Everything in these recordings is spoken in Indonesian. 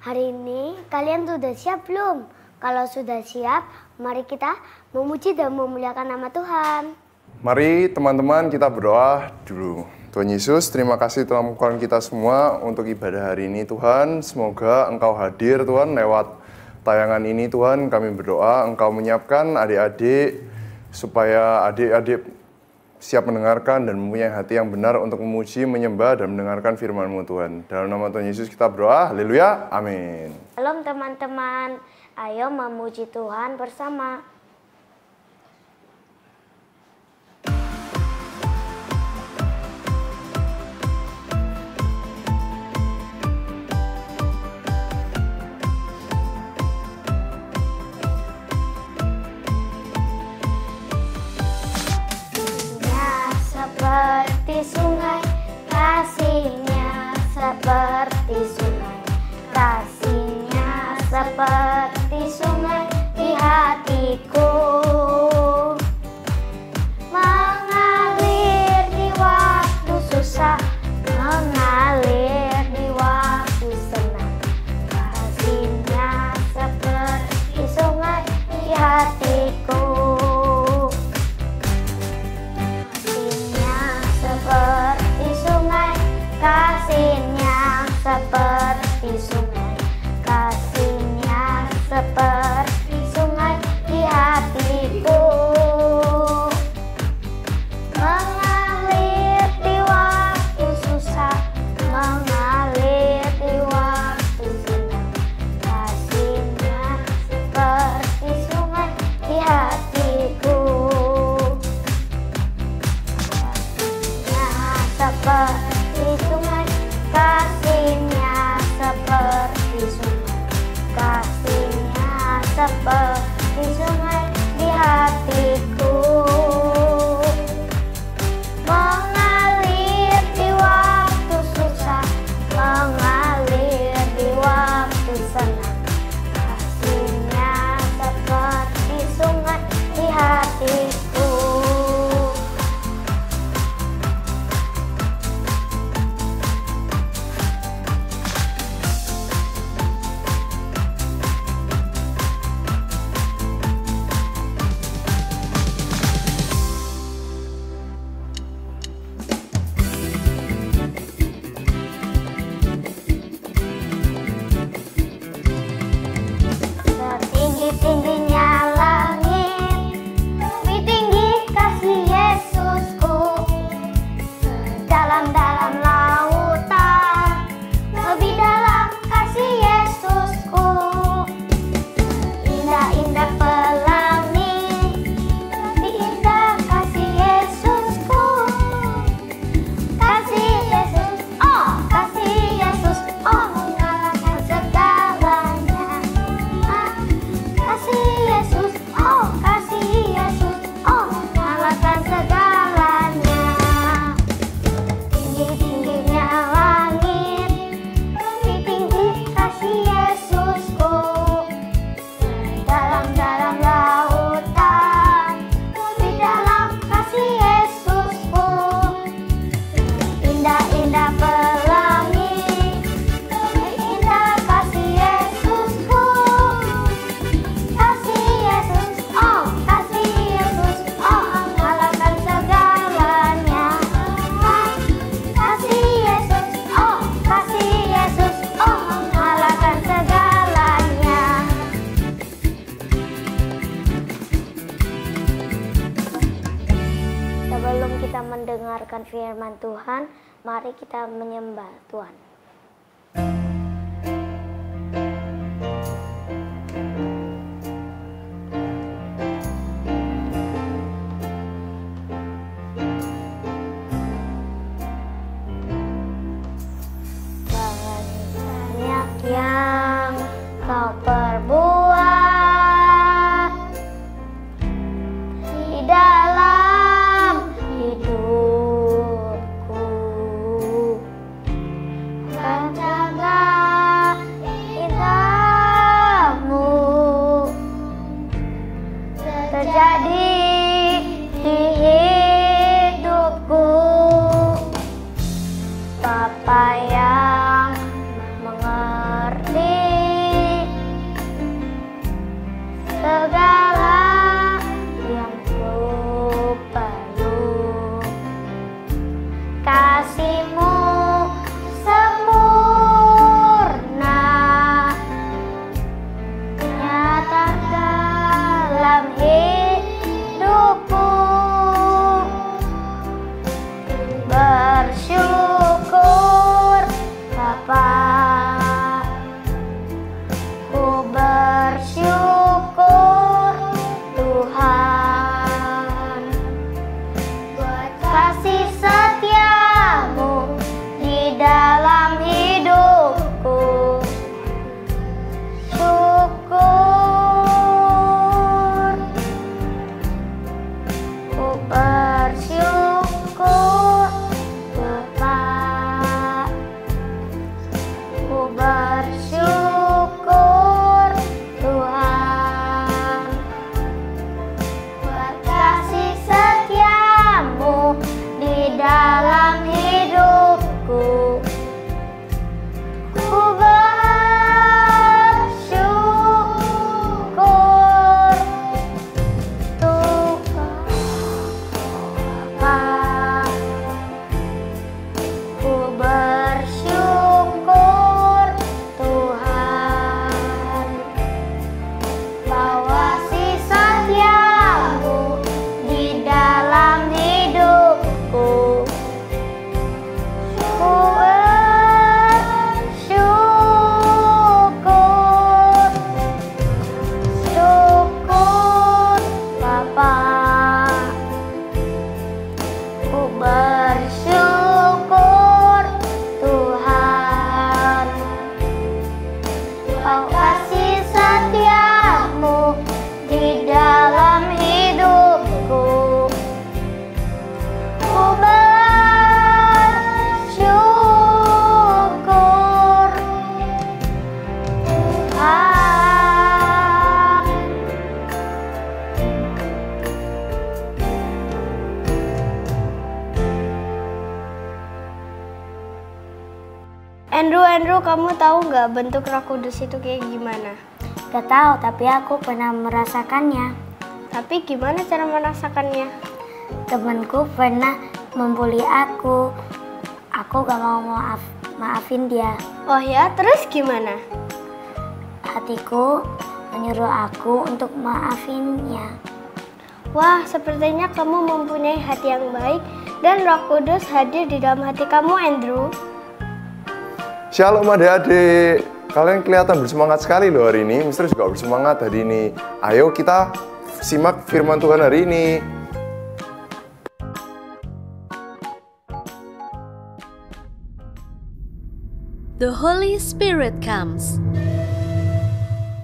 Hari ini kalian sudah siap belum? Kalau sudah siap, mari kita memuji dan memuliakan nama Tuhan. Mari teman-teman kita berdoa dulu. Tuhan Yesus, terima kasih telah membukakan kita semua untuk ibadah hari ini Tuhan. Semoga Engkau hadir Tuhan lewat tayangan ini Tuhan. Kami berdoa Engkau menyiapkan adik-adik supaya adik-adik siap mendengarkan dan mempunyai hati yang benar untuk memuji, menyembah, dan mendengarkan firman-Mu Tuhan. Dalam nama Tuhan Yesus kita berdoa, haleluya, amin. Shalom teman-teman, ayo memuji Tuhan bersama. Seperti sungai, kasihnya seperti sungai, kasihnya seperti sungai di hatiku, mengalir di waktu susah, mengalir di waktu senang, kasihnya seperti sungai di hatiku. Kasihnya seperti sungai, kasihnya seperti sungai di hatiku, mengalir di waktu susah, mengalir di waktu senang, kasihnya seperti sungai di hatiku, kasihnya seperti sungai, kasihnya seperti sungai, kasihnya seperti sungai di hatiku, mengalir di waktu susah, mengalir di waktu senang, kasihnya seperti sungai di hatiku. Tingginya langit, lebih tinggi kasih Yesusku, dalam-dalam lautan, lebih dalam kasih Yesusku, indah-indah pelangi, lebih indah kasih Yesusku, kasih Yesus, oh kasih Yesus, oh mengalahkan segalanya. Kasih Yesus, oh kasih Yesus, oh mengalahkan segalanya. Tinggi-tingginya langit, lebih tinggi kasih Yesusku, dalam-dalam lautan, lebih dalam kasih Yesusku, indah-indah pelangi, lebih indah kasih Yesusku. Kasih Yesus, oh kasih Yesus, oh mengalahkan segalanya. Kasih Yesus, oh kasih Yesus, oh mengalahkan segalanya. Sebelum kita mendengarkan firman Tuhan, mari kita menyembah Tuhan. Banyak yang kau perbuat di dalam hidupku, kan jaga indahmu terjadi di hidupku. Bapa yang mengerti Andrew, kamu tahu nggak bentuk Roh Kudus itu kayak gimana? Gak tahu, tapi aku pernah merasakannya. Tapi gimana cara merasakannya? Temanku pernah membuli aku. Aku gak mau maafin dia. Oh ya, terus gimana? Hatiku menyuruh aku untuk maafinnya. Wah, sepertinya kamu mempunyai hati yang baik dan Roh Kudus hadir di dalam hati kamu, Andrew. Shalom adik-adik, kalian kelihatan bersemangat sekali loh hari ini. Mister juga bersemangat hari ini. Ayo kita simak firman Tuhan hari ini. The Holy Spirit comes.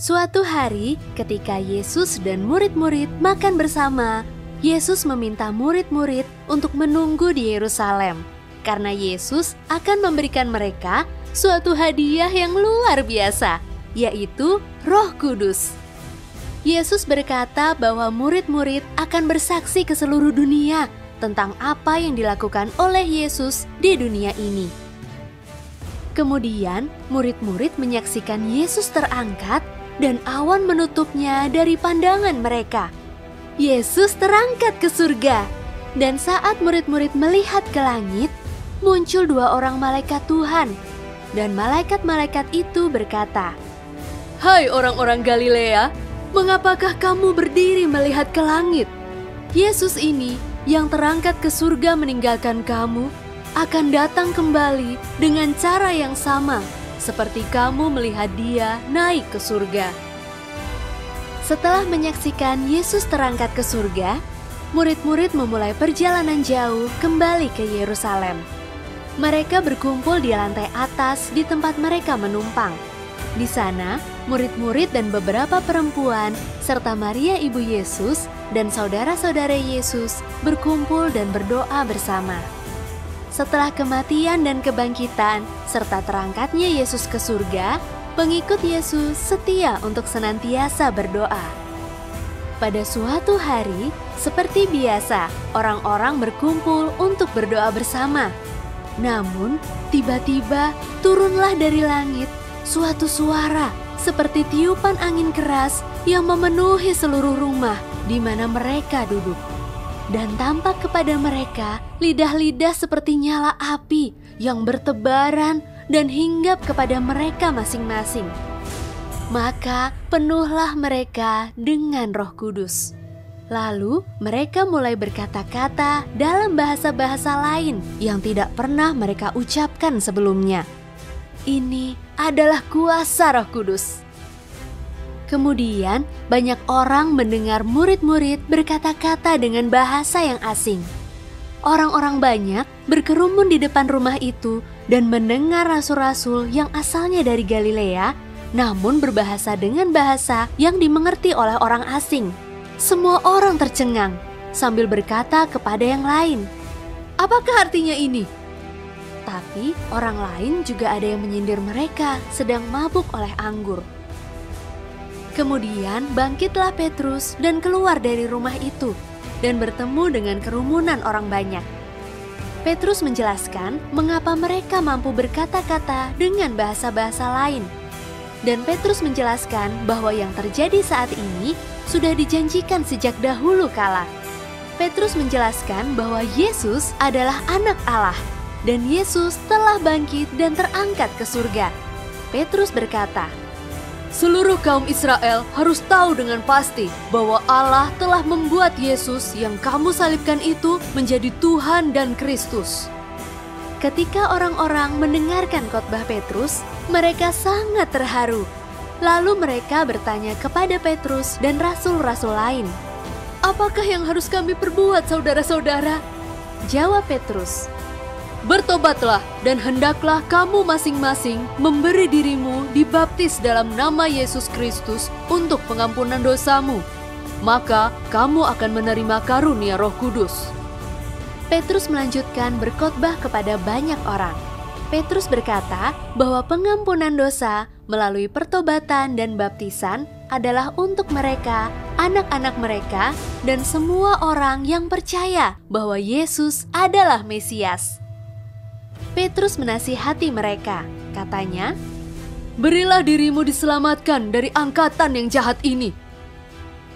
Suatu hari, ketika Yesus dan murid-murid makan bersama, Yesus meminta murid-murid untuk menunggu di Yerusalem, karena Yesus akan memberikan mereka suatu hadiah yang luar biasa, yaitu Roh Kudus. Yesus berkata bahwa murid-murid akan bersaksi ke seluruh dunia tentang apa yang dilakukan oleh Yesus di dunia ini. Kemudian, murid-murid menyaksikan Yesus terangkat dan awan menutupnya dari pandangan mereka. Yesus terangkat ke surga, dan saat murid-murid melihat ke langit, muncul 2 orang malaikat Tuhan. Dan malaikat-malaikat itu berkata, "Hai orang-orang Galilea, mengapakah kamu berdiri melihat ke langit? Yesus ini yang terangkat ke surga meninggalkan kamu, akan datang kembali dengan cara yang sama seperti kamu melihat dia naik ke surga." Setelah menyaksikan Yesus terangkat ke surga, murid-murid memulai perjalanan jauh kembali ke Yerusalem. Mereka berkumpul di lantai atas di tempat mereka menumpang. Di sana, murid-murid dan beberapa perempuan serta Maria ibu Yesus dan saudara-saudara Yesus berkumpul dan berdoa bersama. Setelah kematian dan kebangkitan, serta terangkatnya Yesus ke surga, pengikut Yesus setia untuk senantiasa berdoa. Pada suatu hari, seperti biasa, orang-orang berkumpul untuk berdoa bersama. Namun, tiba-tiba turunlah dari langit suatu suara seperti tiupan angin keras yang memenuhi seluruh rumah di mana mereka duduk. Dan tampak kepada mereka lidah-lidah seperti nyala api yang bertebaran dan hinggap kepada mereka masing-masing. Maka penuhlah mereka dengan Roh Kudus. Lalu mereka mulai berkata-kata dalam bahasa-bahasa lain yang tidak pernah mereka ucapkan sebelumnya. Ini adalah kuasa Roh Kudus. Kemudian banyak orang mendengar murid-murid berkata-kata dengan bahasa yang asing. Orang-orang banyak berkerumun di depan rumah itu dan mendengar rasul-rasul yang asalnya dari Galilea, namun berbahasa dengan bahasa yang dimengerti oleh orang asing. Semua orang tercengang sambil berkata kepada yang lain, "Apakah artinya ini?" Tapi orang lain juga ada yang menyindir mereka sedang mabuk oleh anggur. Kemudian bangkitlah Petrus dan keluar dari rumah itu dan bertemu dengan kerumunan orang banyak. Petrus menjelaskan mengapa mereka mampu berkata-kata dengan bahasa-bahasa lain. Dan Petrus menjelaskan bahwa yang terjadi saat ini sudah dijanjikan sejak dahulu kala. Petrus menjelaskan bahwa Yesus adalah anak Allah dan Yesus telah bangkit dan terangkat ke surga. Petrus berkata, "Seluruh kaum Israel harus tahu dengan pasti bahwa Allah telah membuat Yesus yang kamu salibkan itu menjadi Tuhan dan Kristus." Ketika orang-orang mendengarkan khotbah Petrus, mereka sangat terharu. Lalu mereka bertanya kepada Petrus dan rasul-rasul lain, "Apakah yang harus kami perbuat, saudara-saudara?" Jawab Petrus, "Bertobatlah dan hendaklah kamu masing-masing memberi dirimu dibaptis dalam nama Yesus Kristus untuk pengampunan dosamu. Maka kamu akan menerima karunia Roh Kudus." Petrus melanjutkan berkhotbah kepada banyak orang. Petrus berkata bahwa pengampunan dosa melalui pertobatan dan baptisan adalah untuk mereka, anak-anak mereka, dan semua orang yang percaya bahwa Yesus adalah Mesias. Petrus menasihati mereka, katanya, "Berilah dirimu diselamatkan dari angkatan yang jahat ini."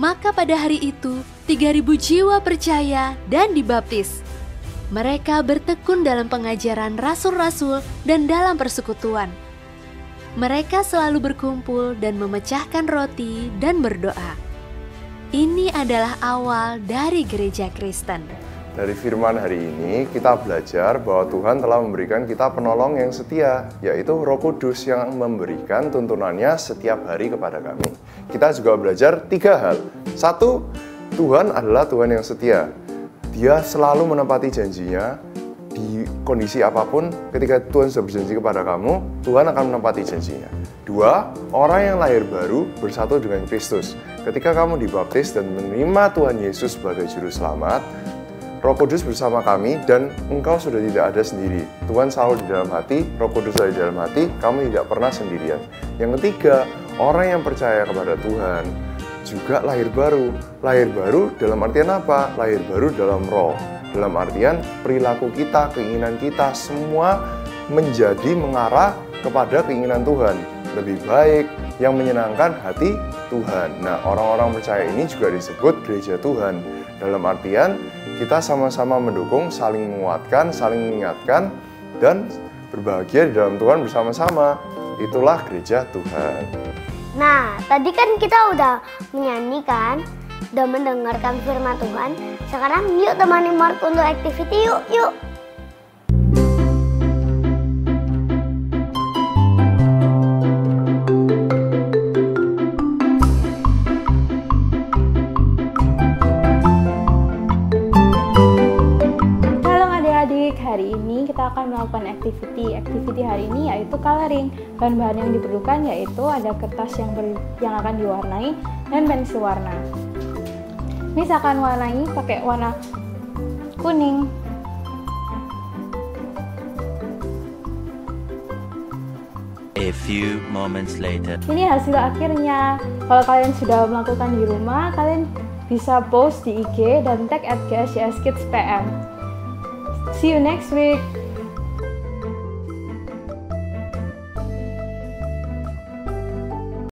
Maka pada hari itu 3.000 jiwa percaya dan dibaptis. Mereka bertekun dalam pengajaran rasul-rasul dan dalam persekutuan. Mereka selalu berkumpul dan memecahkan roti dan berdoa. Ini adalah awal dari gereja Kristen. Dari firman hari ini kita belajar bahwa Tuhan telah memberikan kita penolong yang setia, yaitu Roh Kudus yang memberikan tuntunannya setiap hari kepada kami. Kita juga belajar 3 hal. 1, Tuhan adalah Tuhan yang setia. Dia selalu menepati janjinya di kondisi apapun. Ketika Tuhan sudah berjanji kepada kamu, Tuhan akan menepati janjinya. 2, orang yang lahir baru bersatu dengan Kristus. Ketika kamu dibaptis dan menerima Tuhan Yesus sebagai Juru Selamat, Roh Kudus bersama kami dan engkau sudah tidak ada sendiri. Tuhan selalu di dalam hati, Roh Kudus ada di dalam hati, kamu tidak pernah sendirian. Yang ketiga, orang yang percaya kepada Tuhan juga lahir baru. Lahir baru dalam artian apa? Lahir baru dalam roh. Dalam artian perilaku kita, keinginan kita, semua menjadi mengarah kepada keinginan Tuhan. Lebih baik, yang menyenangkan hati Tuhan. Nah, orang-orang percaya ini juga disebut gereja Tuhan. Dalam artian, kita sama-sama mendukung, saling menguatkan, saling mengingatkan, dan berbahagia di dalam Tuhan bersama-sama. Itulah gereja Tuhan. Nah, tadi kan kita udah menyanyikan, udah mendengarkan firman Tuhan. Sekarang yuk temani Mark untuk activity yuk. Hari ini kita akan melakukan activity hari ini yaitu coloring. Bahan-bahan yang diperlukan yaitu ada kertas yang akan diwarnai dan pensil warna. Misalkan warnai pakai warna kuning. A few moments later. Ini hasil akhirnya. Kalau kalian sudah melakukan di rumah, kalian bisa post di IG dan tag @GSCS Kids PM. See you next week.